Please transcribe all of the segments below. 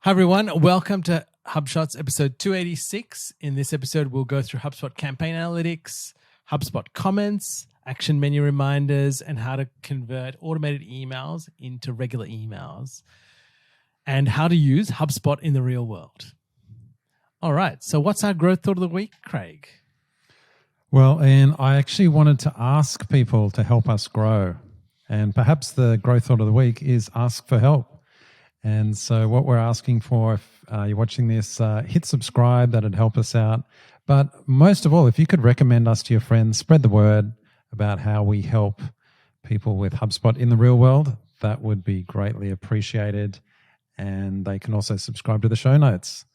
Hi, everyone. Welcome to HubShots episode 286. In this episode, we'll go through HubSpot campaign analytics, HubSpot comments, action menu reminders, and how to convert automated emails into regular emails, and how to use HubSpot in the real world. All right. So what's our growth thought of the week, Craig? Well, Ian, I actually wanted to ask people to help us grow. And perhaps the growth thought of the week is ask for help. And so what we're asking for, if you're watching this, hit subscribe. That'd help us out. But most of all, if you could recommend us to your friends, spread the word about how we help people with HubSpot in the real world, that would be greatly appreciated. And they can also subscribe to the show notes.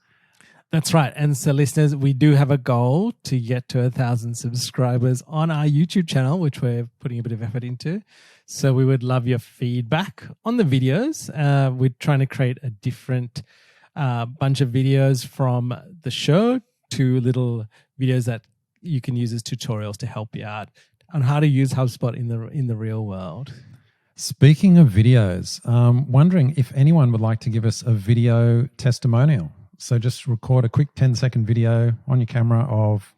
That's right. And so listeners, we do have a goal to get to 1,000 subscribers on our YouTube channel, which we're putting a bit of effort into. So we would love your feedback on the videos. We're trying to create a different bunch of videos from the show to little videos that you can use as tutorials to help you out on how to use HubSpot in the real world. Speaking of videos, wondering if anyone would like to give us a video testimonial. So just record a quick 10-second video on your camera of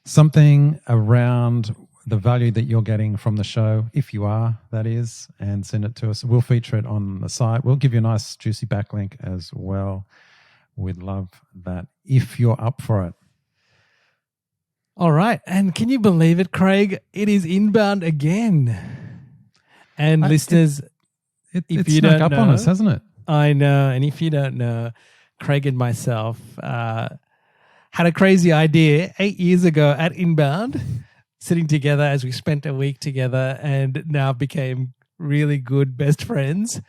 something around the value that you're getting from the show, if you are, that is, and send it to us. We'll feature it on the site. We'll give you a nice juicy backlink as well. We'd love that if you're up for it. All right. And can you believe it, Craig? It is inbound again. And listeners, it snuck up on us, hasn't it? I know. And if you don't know, Craig and myself had a crazy idea 8 years ago at Inbound, sitting together as we spent a week together and now became really good best friends.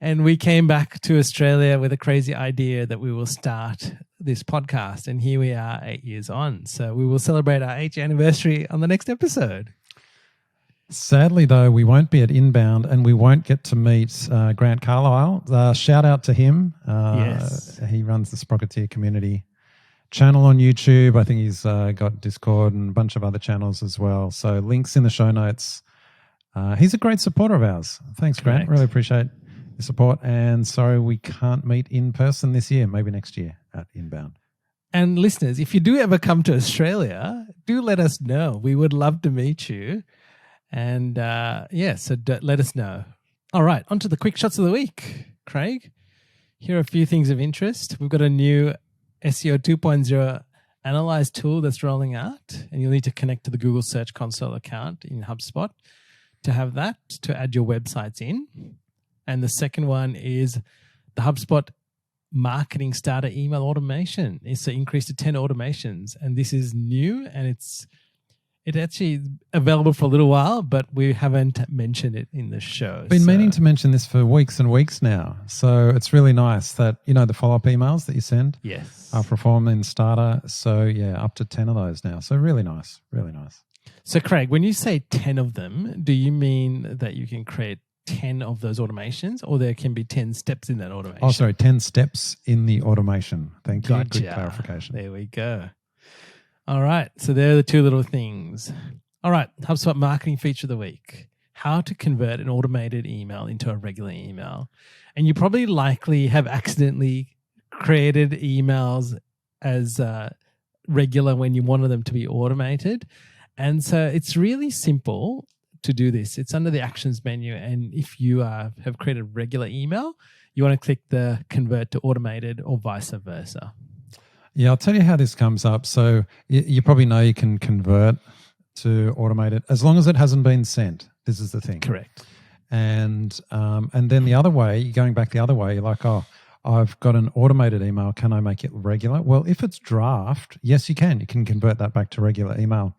And we came back to Australia with a crazy idea that we will start this podcast. And here we are 8 years on. So we will celebrate our 8th anniversary on the next episode. Sadly, though, we won't be at Inbound and we won't get to meet Grant Carlisle. Shout out to him. Yes. He runs the Sprocketeer community channel on YouTube. I think he's got Discord and a bunch of other channels as well. So links in the show notes. He's a great supporter of ours. Thanks, Grant. Correct. Really appreciate the support. And sorry we can't meet in person this year, maybe next year at Inbound. And listeners, if you do ever come to Australia, do let us know. We would love to meet you. And so let us know. All right, on to the quick shots of the week, Craig. Here are a few things of interest. We've got a new SEO 2.0 analyze tool that's rolling out, and you'll need to connect to the Google Search Console account in HubSpot to have that, to add your websites in. And the second one is the HubSpot marketing starter email automation. It's increased to 10 automations, and this is new, and it's actually available for a little while, but we haven't mentioned it in the show. Been meaning to mention this for weeks and weeks now. So it's really nice that, the follow-up emails that you send are performed in Starter. So yeah, up to 10 of those now. So really nice, really nice. So Craig, when you say 10 of them, do you mean that you can create 10 of those automations, or there can be 10 steps in that automation? Oh, sorry, 10 steps in the automation. Thank you. Gotcha. Good clarification. There we go. All right. So there are the two little things. All right. HubSpot marketing feature of the week. How to convert an automated email into a regular email. And you probably likely have accidentally created emails as regular when you wanted them to be automated. And so it's really simple to do this. It's under the actions menu. And if you have created a regular email, you want to click the convert to automated or vice versa. Yeah, I'll tell you how this comes up. So you probably know you can convert to automated as long as it hasn't been sent. This is the thing. Correct. And then the other way, going back the other way, you're like, oh, I've got an automated email. Can I make it regular? Well, if it's draft, yes, you can. You can convert that back to regular email.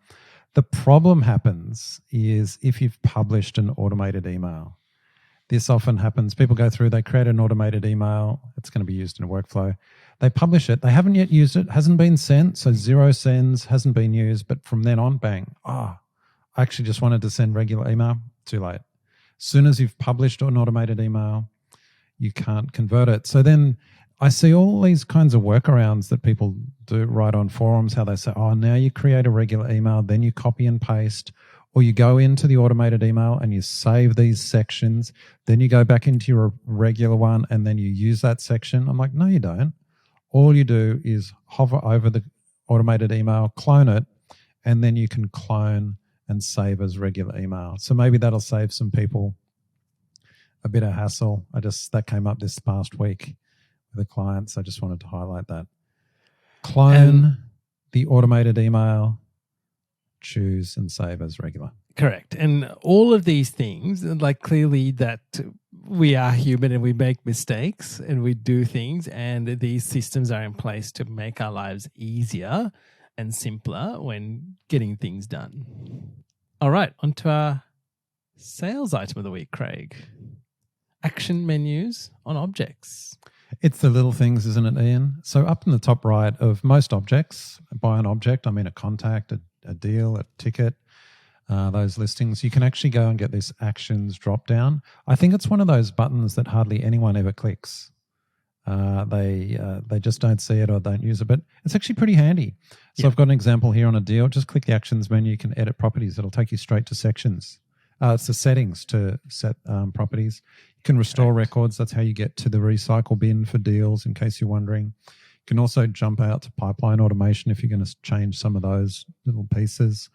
The problem happens is if you've published an automated email. This often happens. People go through, they create an automated email. It's going to be used in a workflow. They publish it. They haven't yet used it. Hasn't been sent. So 0 sends, hasn't been used. But from then on, bang. I actually just wanted to send regular email. Too late. As soon as you've published an automated email, you can't convert it. So then I see all these kinds of workarounds that people do right on forums, how they say, now you create a regular email, then you copy and paste or you go into the automated email and you save these sections, then you go back into your regular one and then you use that section. I'm like, no, you don't. All you do is hover over the automated email, clone it, and then you can clone and save as regular email. So maybe that'll save some people a bit of hassle. That came up this past week with a client, so I just wanted to highlight that. Clone the automated email, choose and save as regular. Correct. And all of these things, like clearly that we are human and we make mistakes and we do things, and these systems are in place to make our lives easier and simpler when getting things done. All right, on to our sales item of the week, Craig. Action menus on objects. It's the little things, isn't it, Ian? So up in the top right of most objects, by an object, I mean a contact, a deal, a ticket, those listings, you can actually go and get this actions drop down. I think it's one of those buttons that hardly anyone ever clicks. They just don't see it or don't use it, but it's actually pretty handy. So I've got an example here on a deal. Just click the actions menu. You can edit properties. It'll take you straight to sections. It's the settings to set properties. You can restore records. That's how you get to the recycle bin for deals, in case you're wondering. You can also jump out to pipeline automation if you're going to change some of those little pieces.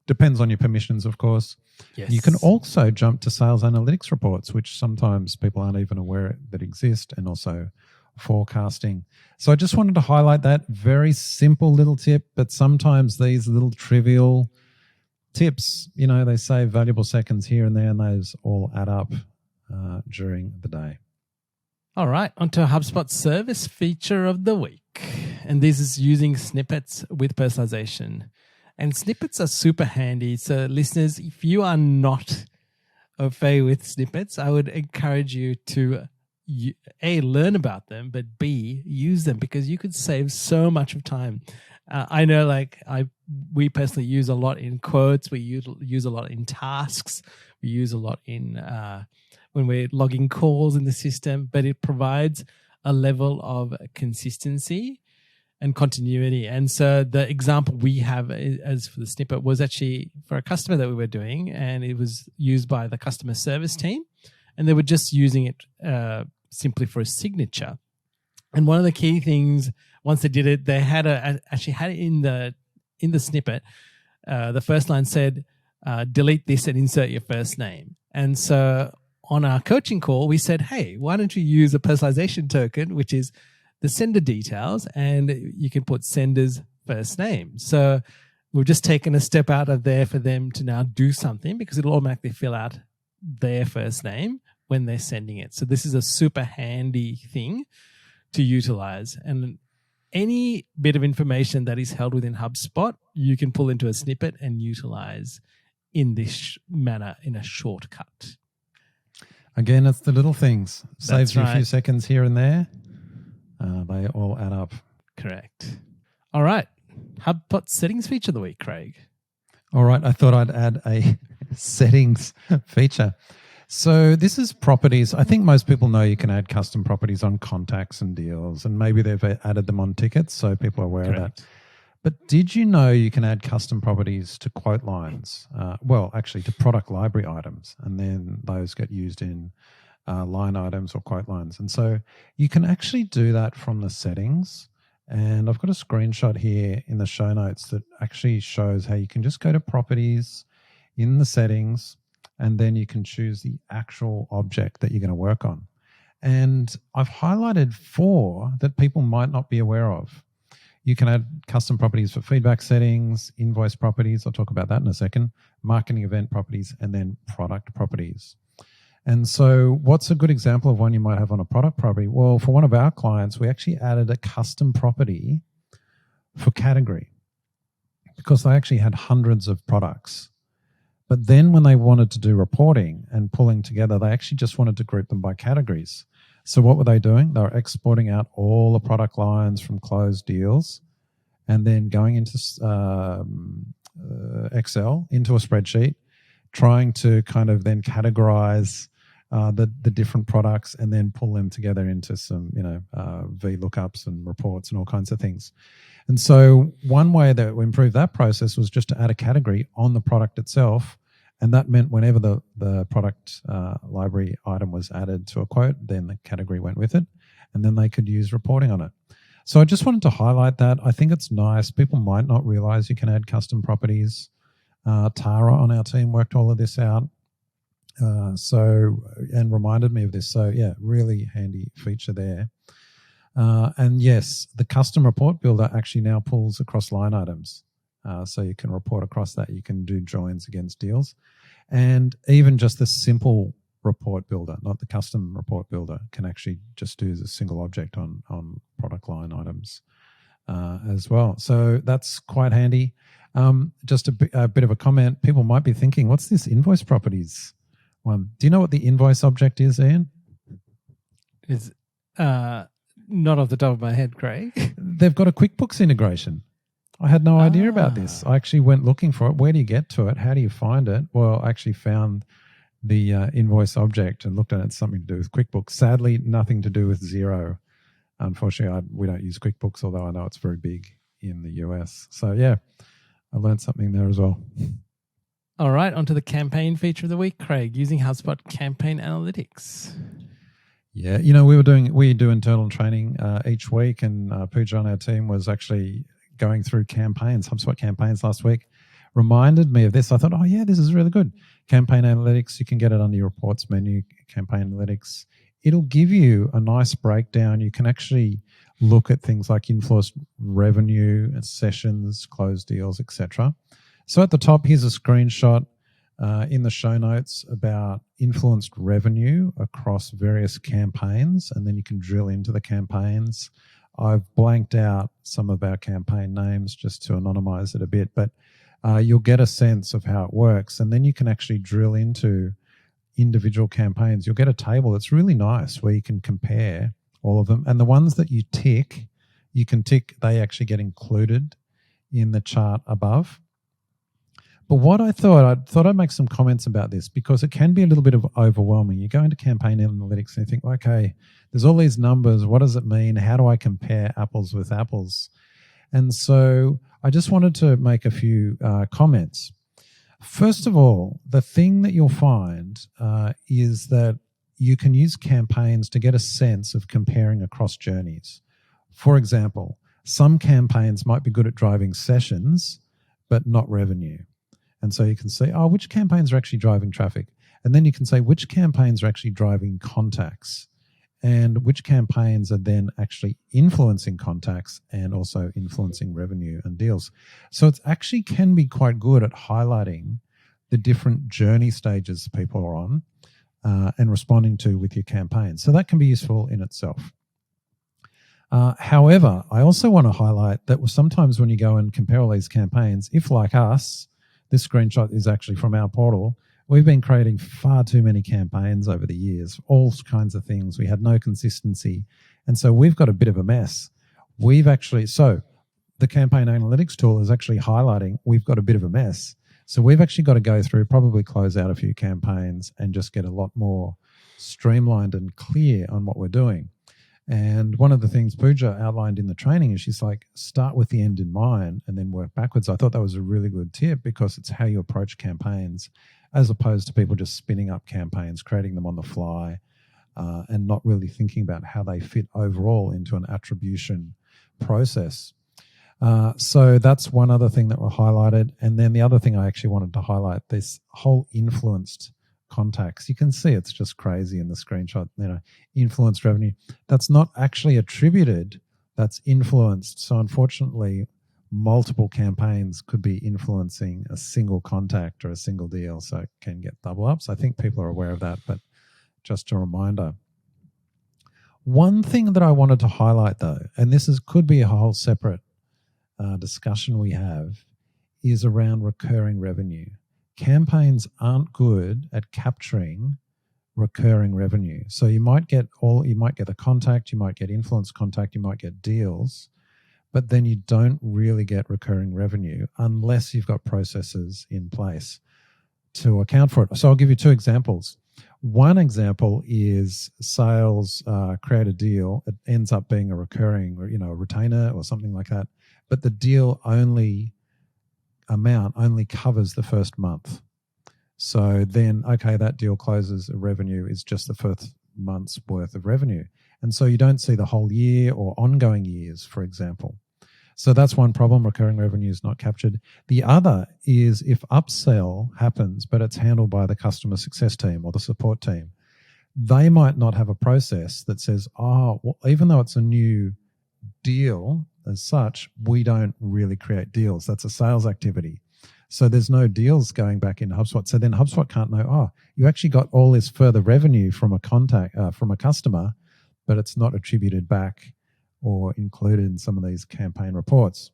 Depends on your permissions, of course. Yes. You can also jump to sales analytics reports, which sometimes people aren't even aware that exist, and also forecasting. So I just wanted to highlight that very simple little tip, but sometimes these little trivial tips, they save valuable seconds here and there, and those all add up during the day. All right, onto a HubSpot service feature of the week. And this is using snippets with personalization. And snippets are super handy. So listeners, if you are not au fait with snippets, I would encourage you to A, learn about them, but B, use them, because you could save so much of time. I know we personally use a lot in quotes. We use a lot in tasks. We use a lot in when we're logging calls in the system, but it provides a level of consistency and continuity. And so the example we have as for the snippet was actually for a customer that we were doing, and it was used by the customer service team, and they were just using it simply for a signature. And one of the key things, once they did it, they had actually had it in the snippet. The first line said, delete this and insert your first name. And so on our coaching call, we said, hey, why don't you use a personalization token, which is the sender details, and you can put sender's first name. So we've just taken a step out of there for them to now do something, because it'll automatically fill out their first name when they're sending it. So this is a super handy thing to utilize. And any bit of information that is held within HubSpot, you can pull into a snippet and utilize in this manner in a shortcut. Again, it's the little things. Saves That's you right. a few seconds here and there. They all add up. Correct. All right. HubSpot settings feature of the week, Craig. All right. I thought I'd add a settings feature. So this is properties. I think most people know you can add custom properties on contacts and deals, and maybe they've added them on tickets, so people are aware of that. But did you know you can add custom properties to quote lines? Actually to product library items, and then those get used in line items or quote lines. And so you can actually do that from the settings. And I've got a screenshot here in the show notes that actually shows how you can just go to properties in the settings, and then you can choose the actual object that you're going to work on. And I've highlighted 4 that people might not be aware of. You can add custom properties for feedback settings, invoice properties, I'll talk about that in a second, marketing event properties, and then product properties. And so what's a good example of one you might have on a product property? Well, for one of our clients, we actually added a custom property for category, because they actually had hundreds of products. But then when they wanted to do reporting and pulling together, they actually just wanted to group them by categories. So what were they doing? They were exporting out all the product lines from closed deals and then going into Excel, into a spreadsheet, trying to kind of then categorize the different products and then pull them together into some, VLOOKUPs and reports and all kinds of things. And so one way that we improved that process was just to add a category on the product itself. And that meant whenever the product library item was added to a quote, then the category went with it. And then they could use reporting on it. So I just wanted to highlight that. I think it's nice. People might not realize you can add custom properties. Tara on our team worked all of this out. And reminded me of this. So yeah, really handy feature there. And yes, the custom report builder actually now pulls across line items. So you can report across that. You can do joins against deals. And even just the simple report builder, not the custom report builder, can actually just do a single object on product line items as well. So that's quite handy. Just a bit of a comment. People might be thinking, what's this invoice properties one? Do you know what the invoice object is, Ian? Is not off the top of my head, Craig. They've got a QuickBooks integration. I had no idea about this. I actually went looking for it. Where do you get to it? How do you find it? Well, I actually found the invoice object and looked at it. It's something to do with QuickBooks. Sadly, nothing to do with Xero. Unfortunately, we don't use QuickBooks, although I know it's very big in the US. So yeah, I learned something there as well. All right, onto the campaign feature of the week, Craig, using HubSpot Campaign Analytics. Yeah, we do internal training each week, and Pooja on our team was actually going through campaigns, HubSpot campaigns last week. Reminded me of this. I thought, oh yeah, this is really good. Campaign Analytics, you can get it under your reports menu, Campaign Analytics. It'll give you a nice breakdown. You can actually look at things like influenced revenue, sessions, closed deals, etc. So at the top, here's a screenshot in the show notes about influenced revenue across various campaigns, and then you can drill into the campaigns. I've blanked out some of our campaign names just to anonymize it a bit, but you'll get a sense of how it works, and then you can actually drill into individual campaigns. You'll get a table that's really nice where you can compare all of them, and the ones that you can tick, they actually get included in the chart above. But what I thought I'd make some comments about this, because it can be a little bit of overwhelming. You go into campaign analytics and you think, okay, there's all these numbers. What does it mean? How do I compare apples with apples? And so I just wanted to make a few comments. First of all, the thing that you'll find is that you can use campaigns to get a sense of comparing across journeys. For example, some campaigns might be good at driving sessions, but not revenue. And so you can say, oh, which campaigns are actually driving traffic? And then you can say which campaigns are actually driving contacts, and which campaigns are then actually influencing contacts and also influencing revenue and deals. So it actually can be quite good at highlighting the different journey stages people are on and responding to with your campaign. So that can be useful in itself. However, I also want to highlight that sometimes when you go and compare all these campaigns, if like us, this screenshot is actually from our portal, we've been creating far too many campaigns over the years, all kinds of things. We had no consistency. And so we've got a bit of a mess. So the campaign analytics tool is actually highlighting we've got a bit of a mess. So we've actually got to go through, probably close out a few campaigns and just get a lot more streamlined and clear on what we're doing. And one of the things Pooja outlined in the training is she's like, start with the end in mind and then work backwards. I thought that was a really good tip, because it's how you approach campaigns, as opposed to people just spinning up campaigns, creating them on the fly, and not really thinking about how they fit overall into an attribution process. So that's one other thing that we highlighted. And then the other thing I actually wanted to highlight, this whole influenced contacts. You can see it's just crazy in the screenshot, influenced revenue. That's not actually attributed, that's influenced. So unfortunately, multiple campaigns could be influencing a single contact or a single deal, so it can get double ups. I think people are aware of that, but just a reminder. One thing that I wanted to highlight though, and could be a whole separate discussion we have, is around recurring revenue. Campaigns aren't good at capturing recurring revenue. So you might get the contact, you might get influence contact, you might get deals, but then you don't really get recurring revenue unless you've got processes in place to account for it. So I'll give you two examples. One example is sales create a deal. It ends up being a recurring, or a retainer or something like that. But the deal amount only covers the first month. So then, okay, that deal closes. The revenue is just the first month's worth of revenue. And so you don't see the whole year or ongoing years, for example. So that's one problem. Recurring revenue is not captured. The other is if upsell happens, but it's handled by the customer success team or the support team, they might not have a process that says, even though it's a new deal as such, we don't really create deals. That's a sales activity. So there's no deals going back into HubSpot. So then HubSpot can't know, you actually got all this further revenue from a customer, but it's not attributed back or included in some of these campaign reports.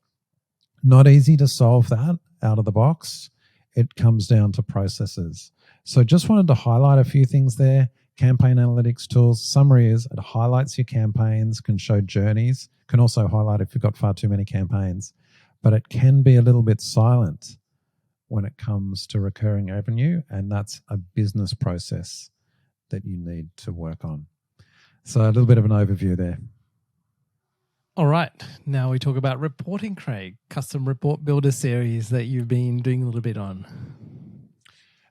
Not easy to solve that out of the box. It comes down to processes. So just wanted to highlight a few things there. Campaign analytics tools. Summary is it highlights your campaigns, can show journeys, can also highlight if you've got far too many campaigns, but it can be a little bit silent when it comes to recurring revenue, and that's a business process that you need to work on. So a little bit of an overview there. All right. Now we talk about reporting, Craig, custom report builder series that you've been doing a little bit on.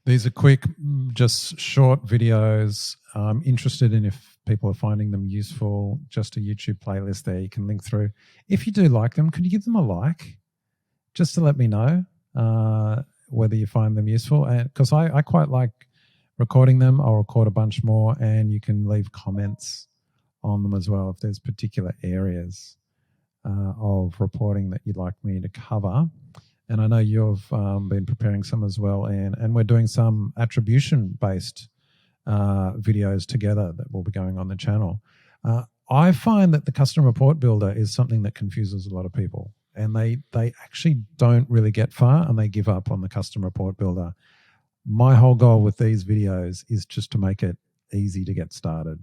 These are quick, just short videos. I'm interested in if people are finding them useful. Just a YouTube playlist there you can link through. If you do like them, could you give them a like just to let me know whether you find them useful? Because I quite like recording them. I'll record a bunch more, and you can leave comments on them as well if there's particular areas of reporting that you'd like me to cover. And I know you've been preparing some as well, and we're doing some attribution-based videos together that will be going on the channel. I find that the custom report builder is something that confuses a lot of people, and they actually don't really get far, and they give up on the custom report builder. My whole goal with these videos is just to make it easy to get started.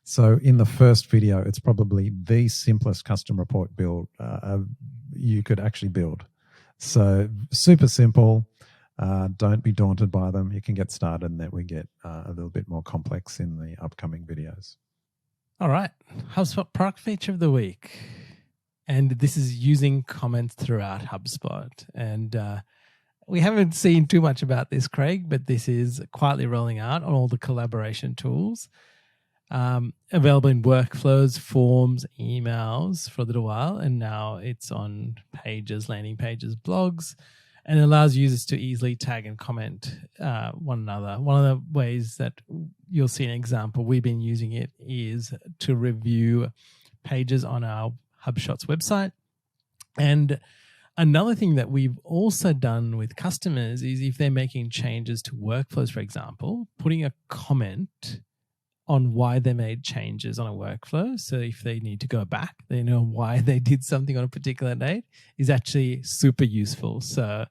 So in the first video, it's probably the simplest custom report build you could actually build. So super simple. Don't be daunted by them. You can get started, and then we get a little bit more complex in the upcoming videos. All right. HubSpot product feature of the week. And this is using comments throughout HubSpot. And we haven't seen too much about this, Craig, but this is quietly rolling out on all the collaboration tools. Available in workflows, forms, emails for a little while, and now it's on pages, landing pages, blogs, and allows users to easily tag and comment one another. One of the ways that you'll see an example we've been using it is to review pages on our HubShots website. And another thing that we've also done with customers is if they're making changes to workflows, for example, putting a comment on why they made changes on a workflow. So if they need to go back, they know why they did something on a particular date, is actually super useful. So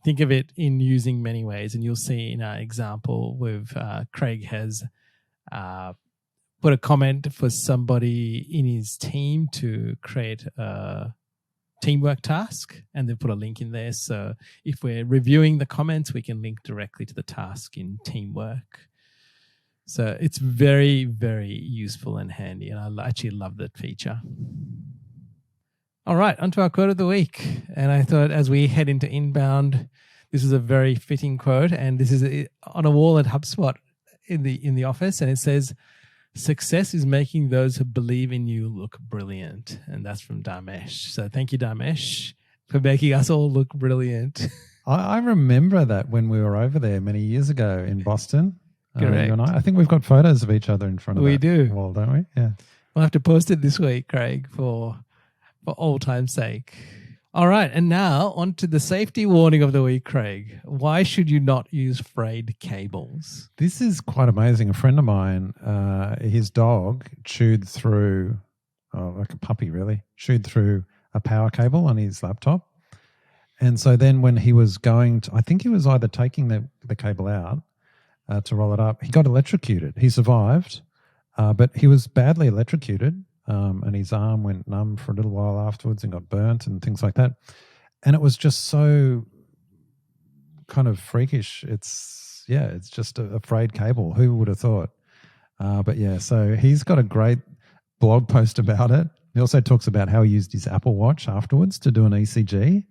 think of it in using many ways. And you'll see in our example with Craig has put a comment for somebody in his team to create a teamwork task, and they've put a link in there. So if we're reviewing the comments, we can link directly to the task in teamwork. So it's very, very useful and handy, and I actually love that feature. All right, onto our quote of the week. And I thought as we head into inbound, this is a very fitting quote, and this is on a wall at HubSpot in the office, and it says, "Success is making those who believe in you look brilliant." And that's from Dharmesh. So thank you, Dharmesh, for making us all look brilliant. I remember that when we were over there many years ago in Boston. Correct. You and I think we've got photos of each other in front of that wall, don't we? Yeah. We'll have to post it this week, Craig, for old time's sake. All right, and now on to the safety warning of the week, Craig. Why should you not use frayed cables? This is quite amazing. A friend of mine, his dog chewed through, like a puppy really, chewed through a power cable on his laptop. And so then when he was going to, I think he was either taking the cable out to roll it up, he got electrocuted. He survived, but he was badly electrocuted. And his arm went numb for a little while afterwards and got burnt and things like that. And it was just so kind of freakish. It's, it's just a frayed cable. Who would have thought? But yeah, so he's got a great blog post about it. He also talks about how he used his Apple Watch afterwards to do an ECG,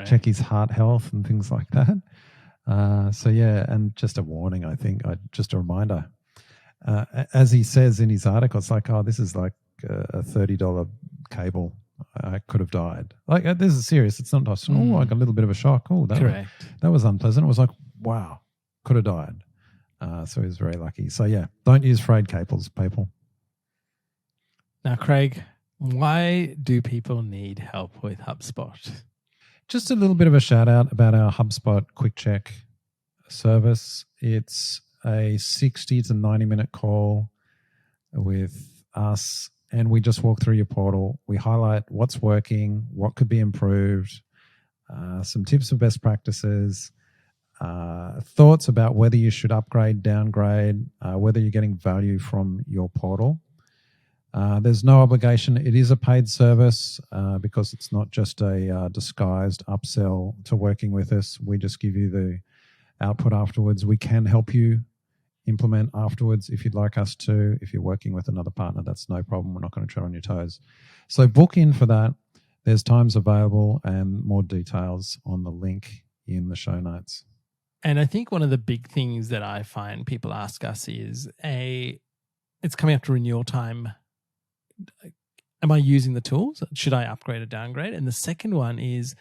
check his heart health and things like that. So yeah, and just a warning, I think, just a reminder. As he says in his article, it's like, this is like a $30 cable. I could have died. Like, this is serious. It's not just, I got a little bit of a shock. That was unpleasant. It was like, wow, could have died. So he was very lucky. So yeah, don't use frayed cables, people. Now, Craig, why do people need help with HubSpot? Just a little bit of a shout out about our HubSpot Quick Check service. It's a 60 to 90 minute call with us, and we just walk through your portal. We highlight what's working, what could be improved, some tips of best practices, thoughts about whether you should upgrade, downgrade, whether you're getting value from your portal. There's no obligation. It is a paid service because it's not just a disguised upsell to working with us. We just give you the output afterwards. We can help you implement afterwards if you'd like us to. If you're working with another partner, that's no problem. We're not going to tread on your toes. So book in for that. There's times available and more details on the link in the show notes. And I think one of the big things that I find people ask us is, it's coming up to renewal time. Am I using the tools? Should I upgrade or downgrade? And the second one is,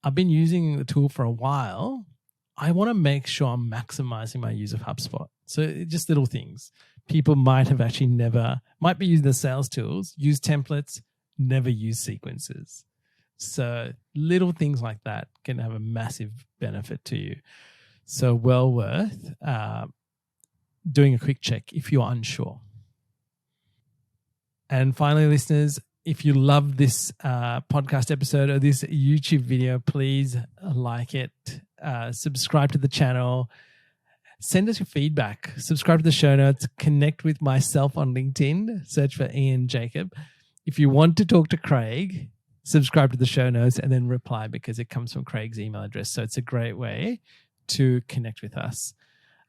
I've been using the tool for a while. I want to make sure I'm maximizing my use of HubSpot. So just little things. People might be using the sales tools, use templates, never use sequences. So little things like that can have a massive benefit to you. So well worth doing a quick check if you're unsure. And finally, listeners, if you love this podcast episode or this YouTube video, please like it, subscribe to the channel, send us your feedback, subscribe to the show notes, connect with myself on LinkedIn, search for Ian Jacob. If you want to talk to Craig, subscribe to the show notes and then reply, because it comes from Craig's email address. So it's a great way to connect with us.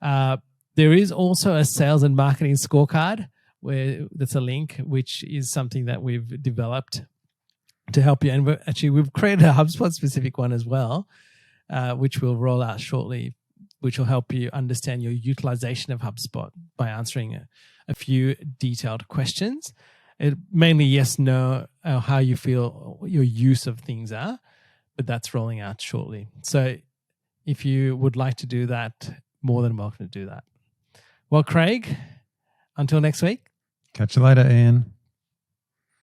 There is also a sales and marketing scorecard where that's a link, which is something that we've developed to help you. And we've created a HubSpot specific one as well, which we'll roll out shortly, which will help you understand your utilization of HubSpot by answering a few detailed questions. Mainly yes, no, how you feel your use of things are, but that's rolling out shortly. So if you would like to do that, more than welcome to do that. Well, Craig, until next week. Catch you later, Ian.